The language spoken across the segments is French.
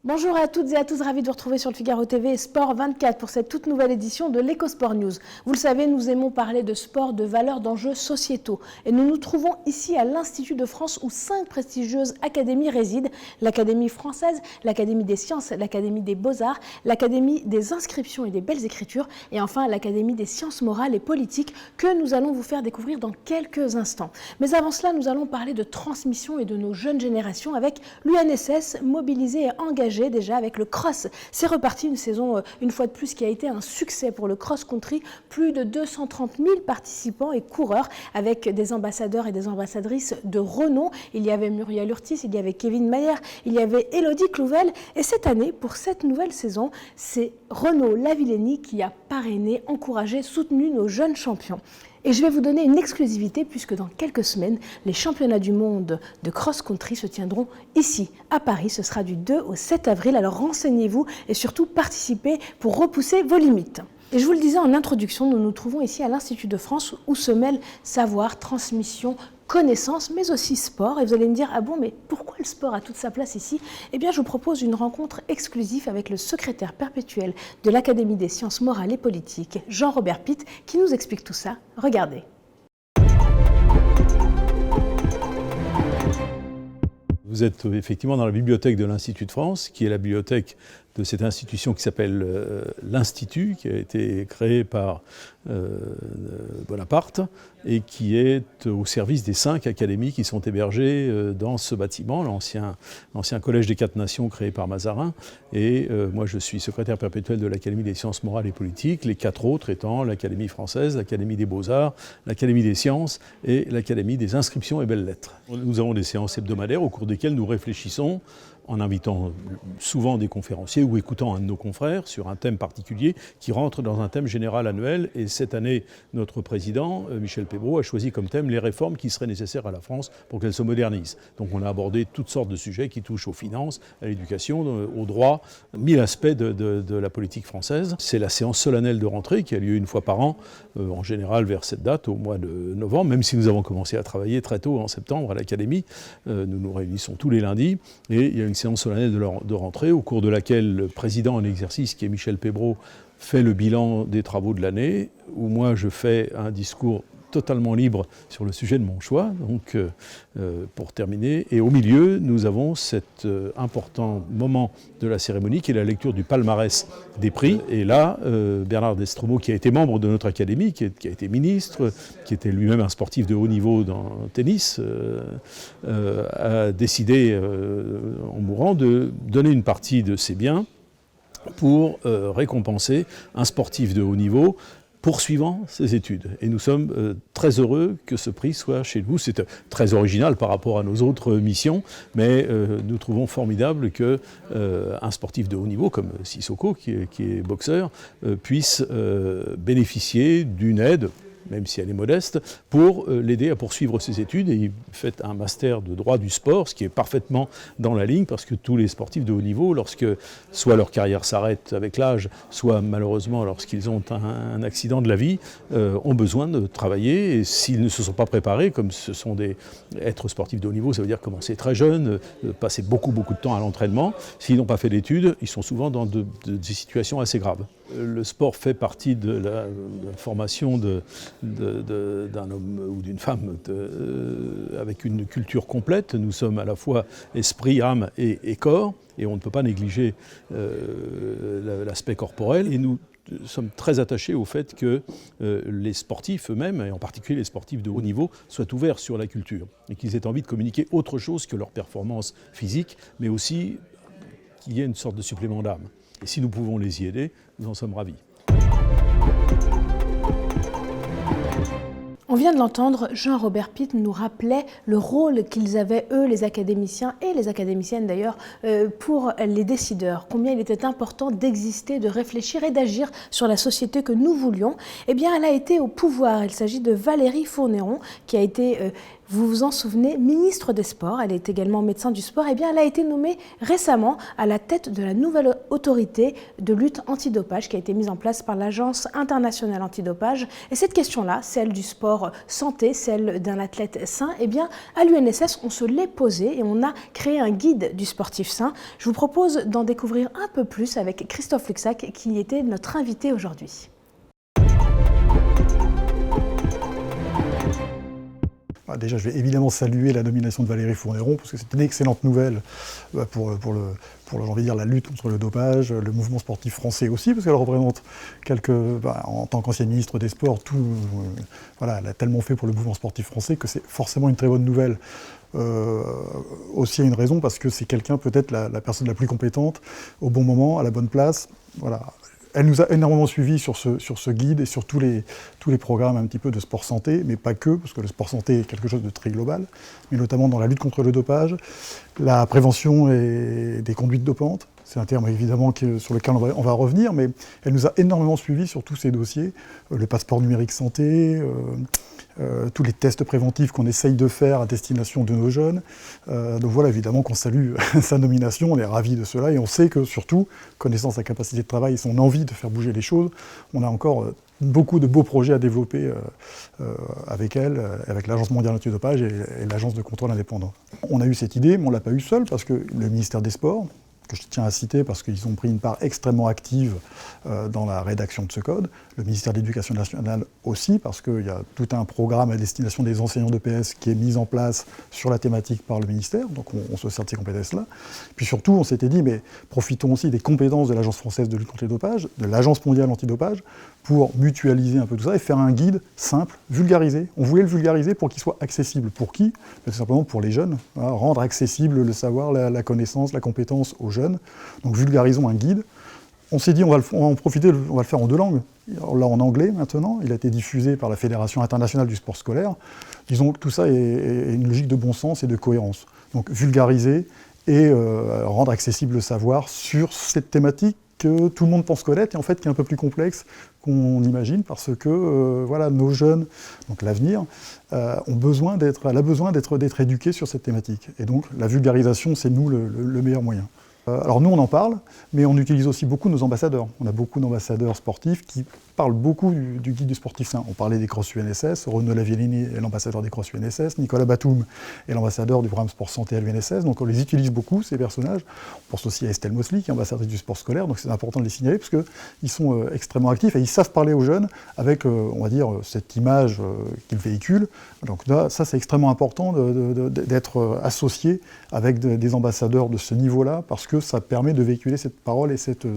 Bonjour à toutes et à tous, ravi de vous retrouver sur le Figaro TV Sport 24 pour cette toute nouvelle édition de l'EcoSport News. Vous le savez, nous aimons parler de sport, de valeurs, d'enjeux sociétaux. Et nous nous trouvons ici à l'Institut de France où 5 prestigieuses académies résident. L'Académie française, l'Académie des sciences, l'Académie des beaux-arts, l'Académie des inscriptions et des belles écritures et enfin l'Académie des sciences morales et politiques que nous allons vous faire découvrir dans quelques instants. Mais avant cela, nous allons parler de transmission et de nos jeunes générations avec l'UNSS mobilisée et engagée déjà avec le cross. C'est reparti, une saison une fois de plus qui a été un succès pour le cross-country. Plus de 230 000 participants et coureurs avec des ambassadeurs et des ambassadrices de renom. Il y avait Muriel Urtis, il y avait Kevin Mayer, il y avait Élodie Clouvel. Et cette année, pour cette nouvelle saison, c'est Renaud Lavillenie qui a parrainé, encouragé, soutenu nos jeunes champions. Et je vais vous donner une exclusivité puisque dans quelques semaines, les championnats du monde de cross-country se tiendront ici, à Paris. Ce sera du 2 au 7 avril, alors renseignez-vous et surtout participez pour repousser vos limites. Et je vous le disais en introduction, nous nous trouvons ici à l'Institut de France où se mêlent savoir, transmission, connaissance, mais aussi sport. Et vous allez me dire, ah bon, mais pourquoi le sport a toute sa place ici? Eh bien, je vous propose une rencontre exclusive avec le secrétaire perpétuel de l'Académie des sciences morales et politiques, Jean-Robert Pitt, qui nous explique tout ça. Regardez. Vous êtes effectivement dans la bibliothèque de l'Institut de France, qui est la bibliothèque de cette institution qui s'appelle l'Institut, qui a été créée par Bonaparte et qui est au service des 5 académies qui sont hébergées dans ce bâtiment, l'ancien collège des 4 nations créé par Mazarin. Et moi, je suis secrétaire perpétuel de l'Académie des sciences morales et politiques, les 4 autres étant l'Académie française, l'Académie des beaux-arts, l'Académie des sciences et l'Académie des inscriptions et belles-lettres. Nous avons des séances hebdomadaires au cours desquelles nous réfléchissons en invitant souvent des conférenciers ou écoutant un de nos confrères sur un thème particulier qui rentre dans un thème général annuel. Et cette année, notre président, Michel Pébroux, a choisi comme thème les réformes qui seraient nécessaires à la France pour qu'elle se modernise. Donc on a abordé toutes sortes de sujets qui touchent aux finances, à l'éducation, au droit, 1000 aspects de la politique française. C'est la séance solennelle de rentrée qui a lieu une fois par an, en général vers cette date, au mois de novembre, même si nous avons commencé à travailler très tôt en septembre à l'Académie. Nous nous réunissons tous les lundis et il y a une séance solennelle de rentrée au cours de laquelle le président en exercice, qui est Michel Pébroux, fait le bilan des travaux de l'année, où moi je fais un discours totalement libre sur le sujet de mon choix, donc pour terminer. Et au milieu, nous avons cet important moment de la cérémonie qui est la lecture du palmarès des prix. Et là, Bernard Destromeaux, qui a été membre de notre académie, qui a été ministre, qui était lui-même un sportif de haut niveau dans le tennis, a décidé, en mourant, de donner une partie de ses biens pour récompenser un sportif de haut niveau poursuivant ses études. Et nous sommes très heureux que ce prix soit chez nous. C'est très original par rapport à nos autres missions, mais nous trouvons formidable qu'un sportif de haut niveau comme Sissoko, qui est boxeur, puisse bénéficier d'une aide, même si elle est modeste, pour l'aider à poursuivre ses études. Et il fait un master de droit du sport, ce qui est parfaitement dans la ligne, parce que tous les sportifs de haut niveau, lorsque soit leur carrière s'arrête avec l'âge, soit malheureusement lorsqu'ils ont un accident de la vie, ont besoin de travailler. Et s'ils ne se sont pas préparés, comme ce sont être sportif de haut niveau, ça veut dire commencer très jeune, passer beaucoup de temps à l'entraînement. S'ils n'ont pas fait d'études, ils sont souvent dans des situations assez graves. Le sport fait partie de la formation d'un homme ou d'une femme avec une culture complète. Nous sommes à la fois esprit, âme et corps, et on ne peut pas négliger l'aspect corporel. Et nous sommes très attachés au fait que les sportifs eux-mêmes, et en particulier les sportifs de haut niveau, soient ouverts sur la culture et qu'ils aient envie de communiquer autre chose que leur performance physique, mais aussi qu'il y ait une sorte de supplément d'âme. Et si nous pouvons les y aider, nous en sommes ravis. On vient de l'entendre, Jean-Robert Pitt nous rappelait le rôle qu'ils avaient, eux, les académiciens et les académiciennes d'ailleurs, pour les décideurs. Combien il était important d'exister, de réfléchir et d'agir sur la société que nous voulions. Eh bien, elle a été au pouvoir. Il s'agit de Valérie Fournéron, qui a été vous vous en souvenez, ministre des Sports, elle est également médecin du sport, eh bien elle a été nommée récemment à la tête de la nouvelle autorité de lutte antidopage qui a été mise en place par l'Agence internationale antidopage. Et cette question-là, celle du sport santé, celle d'un athlète sain, eh bien à l'UNSS, on se l'est posée et on a créé un guide du sportif sain. Je vous propose d'en découvrir un peu plus avec Christophe Luxac qui était notre invité aujourd'hui. Déjà, je vais évidemment saluer la nomination de Valérie Fourneron, parce que c'est une excellente nouvelle pour j'ai envie de dire, la lutte contre le dopage, le mouvement sportif français aussi, parce qu'elle représente en tant qu'ancienne ministre des Sports, elle a tellement fait pour le mouvement sportif français que c'est forcément une très bonne nouvelle. Aussi à une raison, parce que c'est quelqu'un, peut-être la personne la plus compétente, au bon moment, à la bonne place. Voilà. Elle nous a énormément suivis sur ce guide et sur tous les programmes un petit peu de sport santé, mais pas que, parce que le sport santé est quelque chose de très global, mais notamment dans la lutte contre le dopage, la prévention des conduites dopantes. C'est un terme évidemment sur lequel on va revenir, mais elle nous a énormément suivis sur tous ces dossiers, le passeport numérique santé, tous les tests préventifs qu'on essaye de faire à destination de nos jeunes. Donc voilà, évidemment qu'on salue sa nomination, on est ravis de cela, et on sait que surtout, connaissant sa capacité de travail et son envie de faire bouger les choses, on a encore beaucoup de beaux projets à développer avec elle, avec l'Agence mondiale antidopage et l'Agence de contrôle indépendant. On a eu cette idée, mais on ne l'a pas eu seul, parce que le ministère des Sports, que je tiens à citer parce qu'ils ont pris une part extrêmement active dans la rédaction de ce code. Le ministère de l'Éducation nationale aussi, parce qu'il y a tout un programme à destination des enseignants d'EPS qui est mis en place sur la thématique par le ministère, donc on se sert de ces compétences-là. Puis surtout, on s'était dit, mais profitons aussi des compétences de l'Agence française de lutte contre les dopages, de l'Agence mondiale antidopage, pour mutualiser un peu tout ça et faire un guide simple, vulgarisé. On voulait le vulgariser pour qu'il soit accessible. Pour qui? Tout simplement pour les jeunes. Voilà, rendre accessible le savoir, la connaissance, la compétence aux jeunes. Donc vulgarisons un guide. On s'est dit, on va en profiter, on va le faire en 2 langues. Alors là, en anglais maintenant, il a été diffusé par la Fédération internationale du sport scolaire. Disons que tout ça est une logique de bon sens et de cohérence. Donc vulgariser et rendre accessible le savoir sur cette thématique que tout le monde pense connaître et en fait qui est un peu plus complexe qu'on imagine, parce que nos jeunes, donc l'avenir, a besoin d'être éduqués sur cette thématique. Et donc la vulgarisation, c'est nous le meilleur moyen. Alors nous on en parle, mais on utilise aussi beaucoup nos ambassadeurs. On a beaucoup d'ambassadeurs sportifs qui parlent beaucoup du guide du sportif sain. On parlait des Cross UNSS, Renaud Laviellini est l'ambassadeur des Cross UNSS, Nicolas Batum est l'ambassadeur du programme Sport Santé à l'UNSS, donc on les utilise beaucoup, ces personnages. On pense aussi à Estelle Mosley, qui est ambassadrice du sport scolaire, donc c'est important de les signaler, parce qu'ils sont extrêmement actifs et ils savent parler aux jeunes avec, on va dire, cette image qu'ils véhiculent. Donc là, ça c'est extrêmement important d'être associé avec des ambassadeurs de ce niveau-là, parce que ça permet de véhiculer cette parole et cette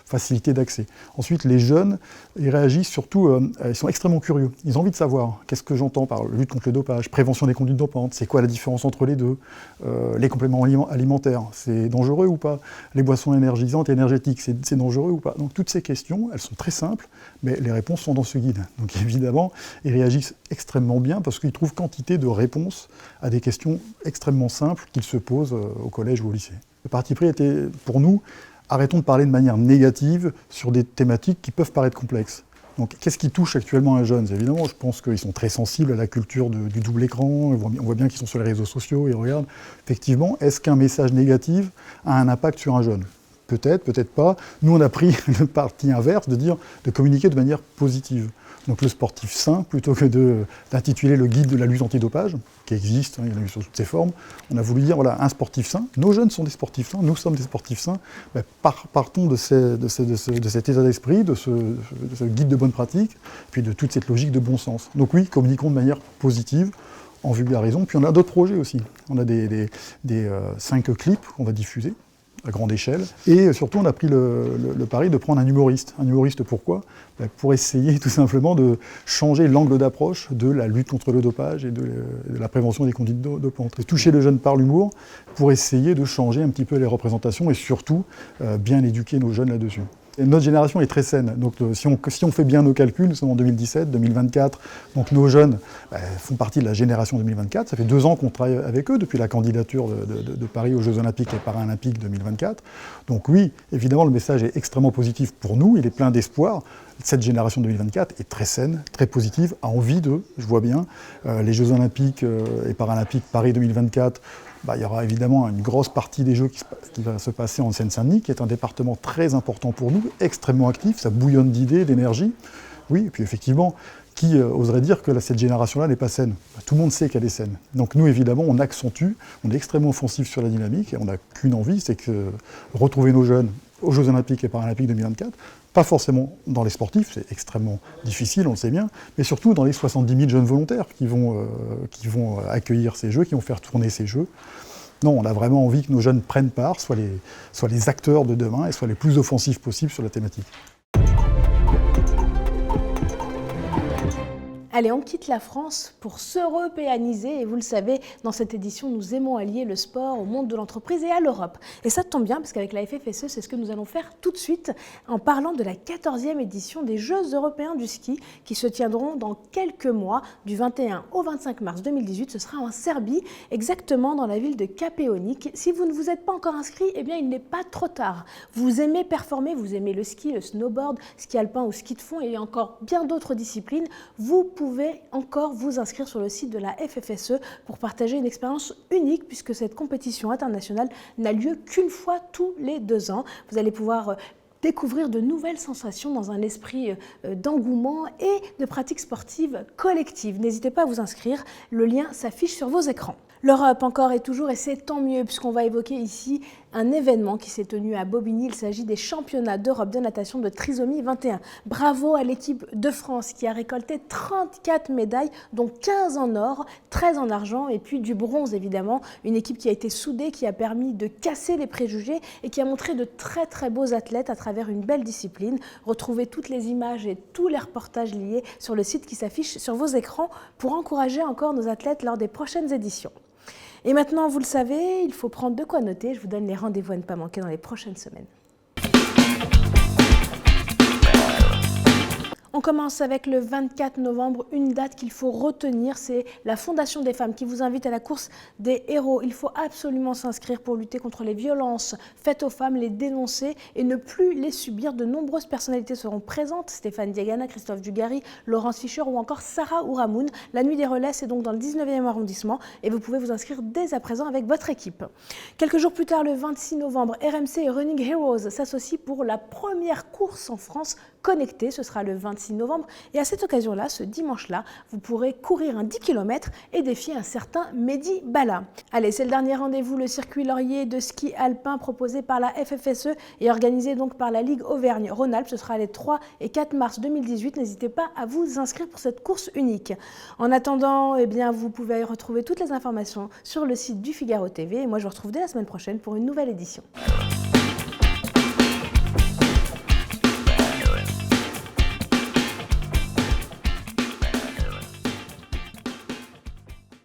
facilité d'accès. Ensuite, les jeunes, ils réagissent surtout, ils sont extrêmement curieux. Ils ont envie de savoir, qu'est-ce que j'entends par lutte contre le dopage, prévention des conduites dopantes, c'est quoi la différence entre les deux, les compléments alimentaires, c'est dangereux ou pas, les boissons énergisantes et énergétiques, c'est dangereux ou pas. Donc toutes ces questions, elles sont très simples, mais les réponses sont dans ce guide. Donc évidemment, ils réagissent extrêmement bien parce qu'ils trouvent quantité de réponses à des questions extrêmement simples qu'ils se posent au collège ou au lycée. Le parti pris était, pour nous, arrêtons de parler de manière négative sur des thématiques qui peuvent paraître complexes. Donc, qu'est-ce qui touche actuellement les jeunes? Évidemment, je pense qu'ils sont très sensibles à la culture du double écran, on voit bien qu'ils sont sur les réseaux sociaux, ils regardent. Effectivement, est-ce qu'un message négatif a un impact sur un jeune? Peut-être, peut-être pas. Nous, on a pris le parti inverse de communiquer de manière positive. Donc le sportif sain, plutôt que d'intituler le guide de la lutte antidopage, qui existe, il y en a eu sous toutes ses formes, on a voulu dire, voilà, un sportif sain, nos jeunes sont des sportifs sains, nous sommes des sportifs sains, partons de cet état d'esprit, de ce guide de bonne pratique, puis de toute cette logique de bon sens. Donc oui, communiquons de manière positive, en vulgarisant, puis on a d'autres projets aussi. On a des 5 clips qu'on va diffuser à grande échelle. Et surtout, on a pris le pari de prendre un humoriste. Un humoriste, pourquoi? Pour essayer tout simplement de changer l'angle d'approche de la lutte contre le dopage et de la prévention des conduites dopantes. Et toucher le jeune par l'humour pour essayer de changer un petit peu les représentations et surtout bien éduquer nos jeunes là-dessus. Et notre génération est très saine. Donc si on fait bien nos calculs, nous sommes en 2017, 2024, donc nos jeunes font partie de la génération 2024. Ça fait 2 ans qu'on travaille avec eux, depuis la candidature de Paris aux Jeux Olympiques et Paralympiques 2024. Donc oui, évidemment, le message est extrêmement positif pour nous, il est plein d'espoir. Cette génération 2024 est très saine, très positive, a envie de, je vois bien, les Jeux Olympiques et Paralympiques Paris 2024, il y aura évidemment une grosse partie des Jeux qui va se passer en Seine-Saint-Denis, qui est un département très important pour nous, extrêmement actif, ça bouillonne d'idées, d'énergie. Oui, et puis effectivement, qui oserait dire que cette génération-là n'est pas saine? Tout le monde sait qu'elle est saine. Donc nous, évidemment, on accentue, on est extrêmement offensif sur la dynamique, et on n'a qu'une envie, c'est que retrouver nos jeunes aux Jeux Olympiques et Paralympiques 2024, pas forcément dans les sportifs, c'est extrêmement difficile, on le sait bien, mais surtout dans les 70 000 jeunes volontaires qui vont accueillir ces Jeux, qui vont faire tourner ces Jeux. Non, on a vraiment envie que nos jeunes prennent part, soient les acteurs de demain et soient les plus offensifs possibles sur la thématique. Allez, on quitte la France pour s'européaniser et vous le savez, dans cette édition, nous aimons allier le sport au monde de l'entreprise et à l'Europe. Et ça tombe bien parce qu'avec la FFSE, c'est ce que nous allons faire tout de suite en parlant de la 14e édition des Jeux européens du ski qui se tiendront dans quelques mois, du 21 au 25 mars 2018. Ce sera en Serbie, exactement dans la ville de Kapeonik. Si vous ne vous êtes pas encore inscrit, eh bien il n'est pas trop tard. Vous aimez performer, vous aimez le ski, le snowboard, ski alpin ou ski de fond et encore bien d'autres disciplines, vous pouvez encore vous inscrire sur le site de la FFSE pour partager une expérience unique puisque cette compétition internationale n'a lieu qu'une fois tous les 2 ans. Vous allez pouvoir découvrir de nouvelles sensations dans un esprit d'engouement et de pratique sportive collective. N'hésitez pas à vous inscrire, le lien s'affiche sur vos écrans. L'Europe encore et toujours, et c'est tant mieux puisqu'on va évoquer ici un événement qui s'est tenu à Bobigny. Il s'agit des championnats d'Europe de natation de trisomie 21. Bravo à l'équipe de France qui a récolté 34 médailles, dont 15 en or, 13 en argent et puis du bronze évidemment. Une équipe qui a été soudée, qui a permis de casser les préjugés et qui a montré de très très beaux athlètes à travers une belle discipline. Retrouvez toutes les images et tous les reportages liés sur le site qui s'affiche sur vos écrans pour encourager encore nos athlètes lors des prochaines éditions. Et maintenant, vous le savez, il faut prendre de quoi noter. Je vous donne les rendez-vous à ne pas manquer dans les prochaines semaines. On commence avec le 24 novembre, une date qu'il faut retenir, c'est la Fondation des femmes qui vous invite à la course des héros. Il faut absolument s'inscrire pour lutter contre les violences faites aux femmes, les dénoncer et ne plus les subir. De nombreuses personnalités seront présentes, Stéphane Diagana, Christophe Dugarry, Laurence Fischer ou encore Sarah Ouramoun. La nuit des relais, c'est donc dans le 19e arrondissement et vous pouvez vous inscrire dès à présent avec votre équipe. Quelques jours plus tard, le 26 novembre, RMC et Running Heroes s'associent pour la première course en France connectée. Ce sera le 26 novembre et à cette occasion-là, ce dimanche-là, vous pourrez courir un 10 km et défier un certain Mehdi Bala. Allez, c'est le dernier rendez-vous, le circuit Laurier de ski alpin proposé par la FFSE et organisé donc par la Ligue Auvergne-Rhône-Alpes. Ce sera les 3 et 4 mars 2018. N'hésitez pas à vous inscrire pour cette course unique. En attendant, eh bien, vous pouvez retrouver toutes les informations sur le site du Figaro TV et moi je vous retrouve dès la semaine prochaine pour une nouvelle édition.